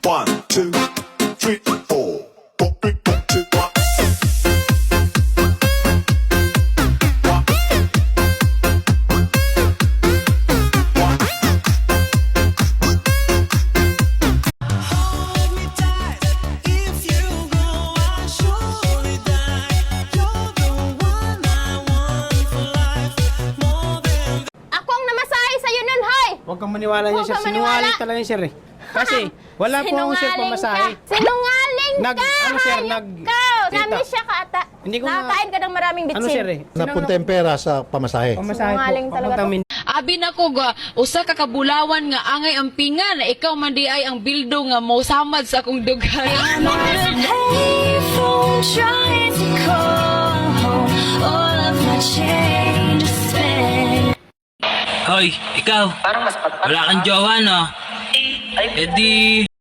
1, 2, 3, 4. 4, 3, 2, 1. Ako ang namasahe sa'yo nun, hoy! Huwag kang maniwala niya, Huwag sir. kang maniwala. Sinungaling talaga yun, sir, eh. Kasi, wala po akong sir Sinungaling pamasahe. ka. Sinungaling Nag- ka! ano, sir, hayop nag- ka! Tita. Nami siya ka ata. Hindi ko na- Nakakain ka ng maraming bitsin. Ano, sir, eh? Napunta yung pera sa pamasahe. Pamasahe po. Sinungaling talaga Papuntang to. Abi na ko ga usa ka kabulawan nga angay ang pinga na ikaw man di ay ang bildo nga mo samad sa akong dugan. Hoy, ikaw. Wala kang jowa, no? Eh di,